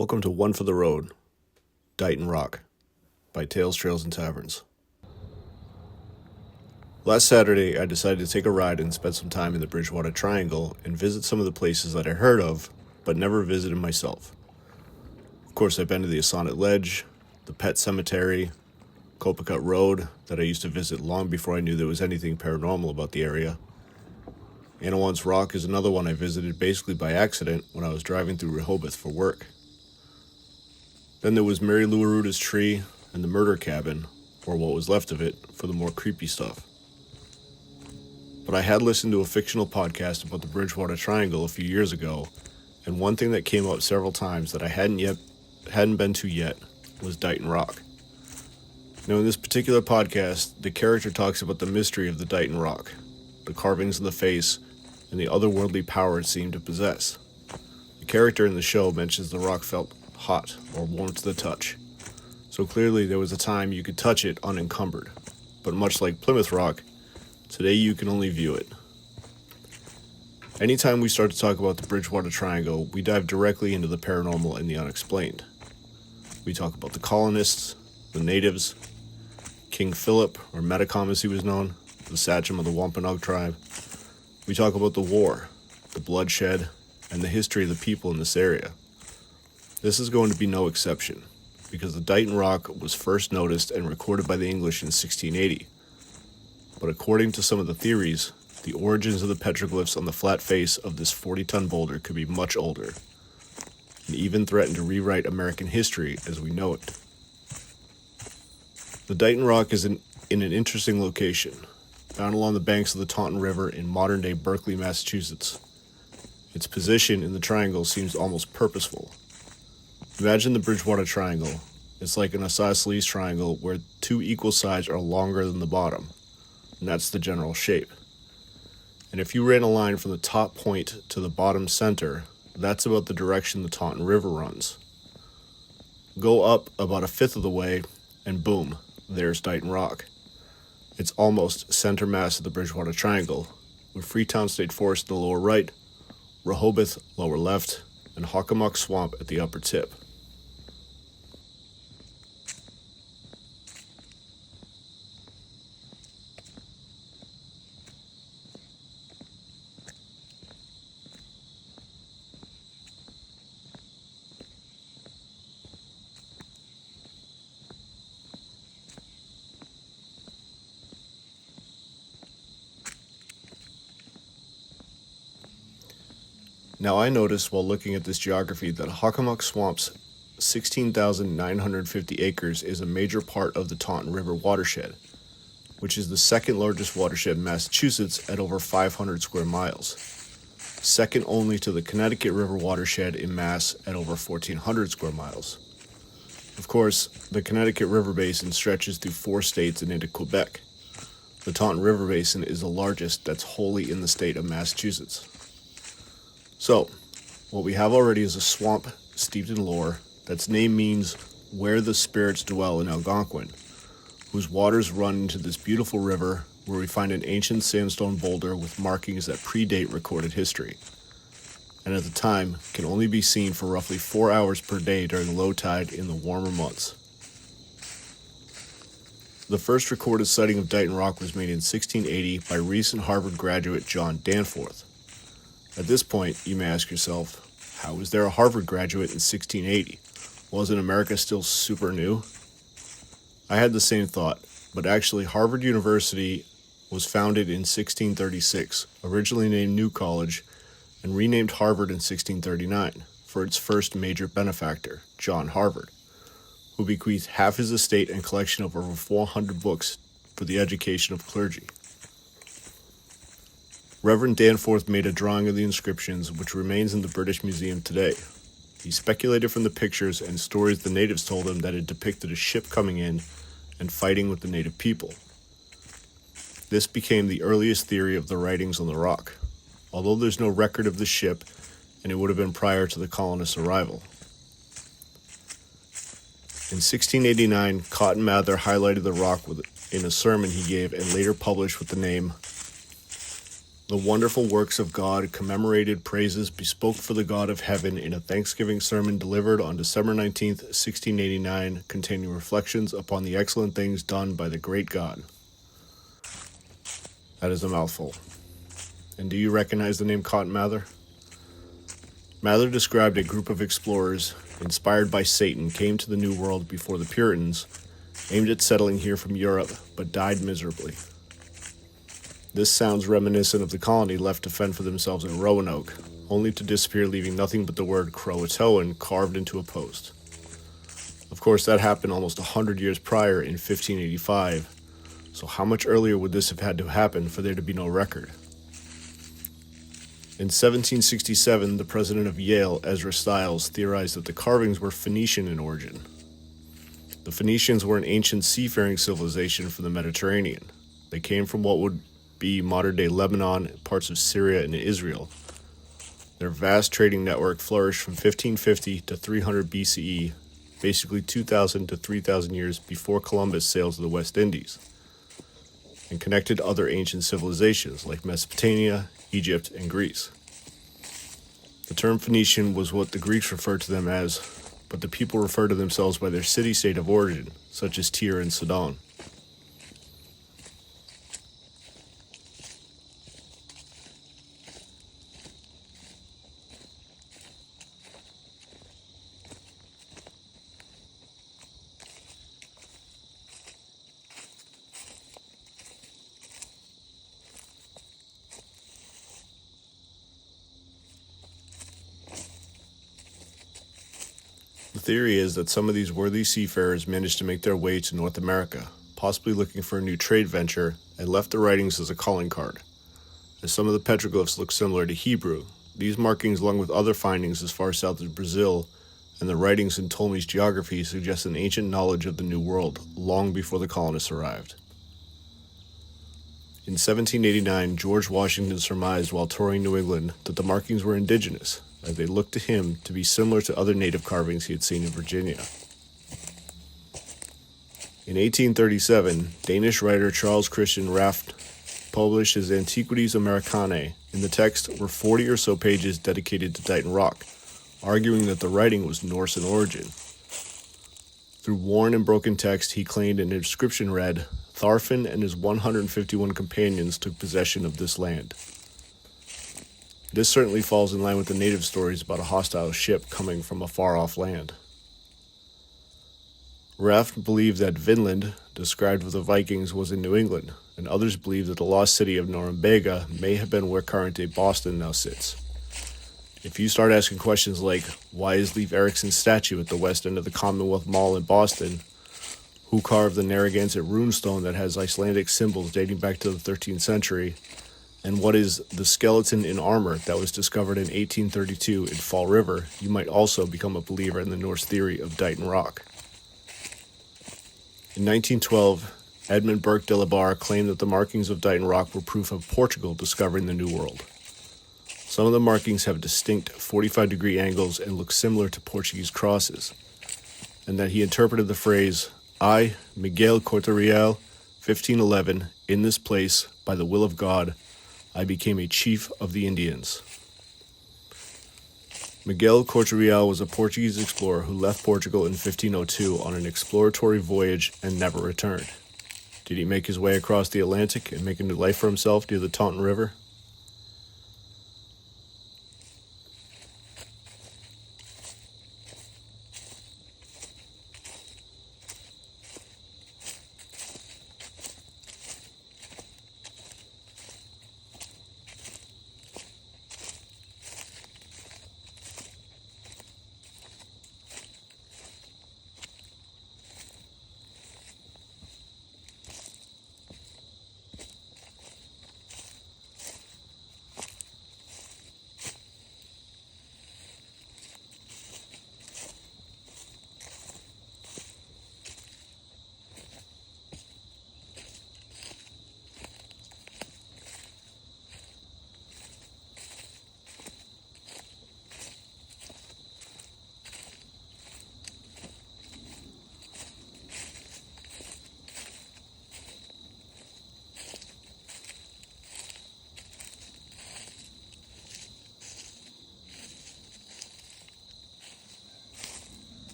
Welcome to One for the Road, Dighton Rock, by Tales, Trails, and Taverns. Last Saturday, I decided to take a ride and spend some time in the Bridgewater Triangle and visit some of the places that I heard of, but never visited myself. Of course, I've been to the Assonet Ledge, the Pet Cemetery, Copacut Road, that I used to visit long before I knew there was anything paranormal about the area. Annawan's Rock is another one I visited basically by accident when I was driving through Rehoboth for work. Then there was Mary Lou Arruda's tree and the murder cabin, or what was left of it, for the more creepy stuff. But I had listened to a fictional podcast about the Bridgewater Triangle a few years ago, and one thing that came up several times that I hadn't been to yet was Dighton Rock. Now, in this particular podcast, the character talks about the mystery of the Dighton Rock, the carvings in the face, and the otherworldly power it seemed to possess. The character in the show mentions the rock felt hot or warm to the touch, so clearly there was a time you could touch it unencumbered. But much like Plymouth Rock, today you can only view it. Anytime we start to talk about the Bridgewater Triangle, we dive directly into the paranormal and the unexplained. We talk about the colonists, the natives, King Philip, or Metacom as he was known, the Sachem of the Wampanoag tribe. We talk about the war, the bloodshed, and the history of the people in this area. This is going to be no exception, because the Dighton Rock was first noticed and recorded by the English in 1680. But according to some of the theories, the origins of the petroglyphs on the flat face of this 40-ton boulder could be much older, and even threaten to rewrite American history as we know it. The Dighton Rock is in an interesting location, found along the banks of the Taunton River in modern-day Berkeley, Massachusetts. Its position in the triangle seems almost purposeful. Imagine the Bridgewater Triangle. It's like an isosceles triangle where two equal sides are longer than the bottom, and that's the general shape. And if you ran a line from the top point to the bottom center, that's about the direction the Taunton River runs. Go up about a fifth of the way, and boom, there's Dighton Rock. It's almost center mass of the Bridgewater Triangle, with Freetown State Forest in the lower right, Rehoboth lower left, and Hockomock Swamp at the upper tip. Now I noticed while looking at this geography that Hockomock Swamp's 16,950 acres is a major part of the Taunton River watershed, which is the second largest watershed in Massachusetts at over 500 square miles, second only to the Connecticut River watershed in Mass at over 1,400 square miles. Of course, the Connecticut River Basin stretches through 4 states and into Quebec. The Taunton River Basin is the largest that's wholly in the state of Massachusetts. So, what we have already is a swamp steeped in lore that's name means where the spirits dwell in Algonquin, whose waters run into this beautiful river where we find an ancient sandstone boulder with markings that predate recorded history, and at the time can only be seen for roughly 4 hours per day during low tide in the warmer months. The first recorded sighting of Dighton Rock was made in 1680 by recent Harvard graduate John Danforth. At this point, you may ask yourself, how was there a Harvard graduate in 1680? Wasn't America still super new? I had the same thought, but actually Harvard University was founded in 1636, originally named New College, and renamed Harvard in 1639 for its first major benefactor, John Harvard, who bequeathed half his estate and collection of over 400 books for the education of clergy. Reverend Danforth made a drawing of the inscriptions, which remains in the British Museum today. He speculated from the pictures and stories the natives told him that it depicted a ship coming in and fighting with the native people. This became the earliest theory of the writings on the rock, although there's no record of the ship, and it would have been prior to the colonists' arrival. In 1689, Cotton Mather highlighted the rock in a sermon he gave and later published with the name The wonderful works of God commemorated praises bespoke for the God of heaven in a Thanksgiving sermon delivered on December 19th, 1689, containing reflections upon the excellent things done by the great God. That is a mouthful. And do you recognize the name Cotton Mather? Mather described a group of explorers, inspired by Satan, came to the New World before the Puritans, aimed at settling here from Europe, but died miserably. This sounds reminiscent of the colony left to fend for themselves in Roanoke, only to disappear leaving nothing but the word Croatoan carved into a post. Of course, that happened almost 100 years prior in 1585, so how much earlier would this have had to happen for there to be no record? In 1767, the president of Yale, Ezra Stiles, theorized that the carvings were Phoenician in origin. The Phoenicians were an ancient seafaring civilization from the Mediterranean. They came from what would be modern-day Lebanon, parts of Syria, and Israel. Their vast trading network flourished from 1550 to 300 BCE, basically 2,000 to 3,000 years before Columbus sailed to the West Indies, and connected other ancient civilizations like Mesopotamia, Egypt, and Greece. The term Phoenician was what the Greeks referred to them as, but the people refer to themselves by their city-state of origin, such as Tyre and Sidon. The theory is that some of these worthy seafarers managed to make their way to North America, possibly looking for a new trade venture, and left the writings as a calling card. As some of the petroglyphs look similar to Hebrew, these markings, along with other findings as far south as Brazil, and the writings in Ptolemy's geography suggest an ancient knowledge of the New World, long before the colonists arrived. In 1789, George Washington surmised while touring New England that the markings were indigenous, as they looked to him to be similar to other native carvings he had seen in Virginia. In 1837, Danish writer Charles Christian Raft published his Antiquities Americanae. In the text were 40 or so pages dedicated to Dighton Rock, arguing that the writing was Norse in origin. Through worn and broken text, he claimed an inscription read, "Tharfin and his 151 companions took possession of this land." This certainly falls in line with the native stories about a hostile ship coming from a far-off land. Raft believed that Vinland, described with the Vikings, was in New England, and others believe that the lost city of Norumbega may have been where current-day Boston now sits. If you start asking questions like, why is Leif Erikson's statue at the west end of the Commonwealth Mall in Boston? Who carved the Narragansett runestone that has Icelandic symbols dating back to the 13th century? And what is the skeleton in armor that was discovered in 1832 in Fall River? You might also become a believer in the Norse theory of Dighton Rock. In 1912, Edmund Burke de la Barre claimed that the markings of Dighton Rock were proof of Portugal discovering the New World. Some of the markings have distinct 45-degree angles and look similar to Portuguese crosses, and that he interpreted the phrase, "I, Miguel Corte-Real, 1511, in this place, by the will of God, I became a chief of the Indians." Miguel Corte-Real was a Portuguese explorer who left Portugal in 1502 on an exploratory voyage and never returned. Did he make his way across the Atlantic and make a new life for himself near the Taunton River?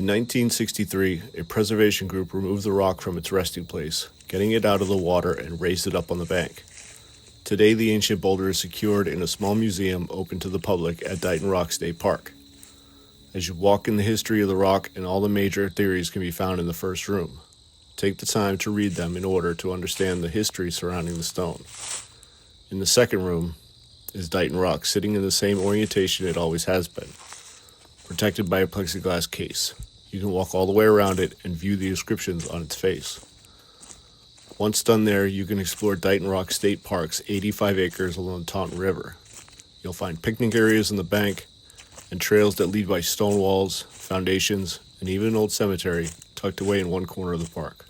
1963, a preservation group removed the rock from its resting place, getting it out of the water and raised it up on the bank. Today, the ancient boulder is secured in a small museum open to the public at Dighton Rock State Park. As you walk in the history of the rock, and all the major theories can be found in the first room. Take the time to read them in order to understand the history surrounding the stone. In the second room is Dighton Rock, sitting in the same orientation it always has been, protected by a plexiglass case. You can walk all the way around it and view the inscriptions on its face. Once done there, you can explore Dighton Rock State Park's 85 acres along the Taunton River. You'll find picnic areas in the bank and trails that lead by stone walls, foundations, and even an old cemetery tucked away in one corner of the park.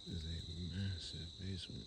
This is a massive basement.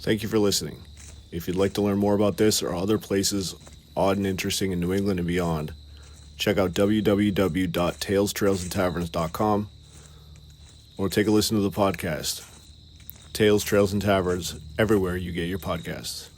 Thank you for listening. If you'd like to learn more about this or other places odd and interesting in New England and beyond, check out www.talestrailsandtaverns.com or take a listen to the podcast. Tales, Trails, and Taverns, everywhere you get your podcasts.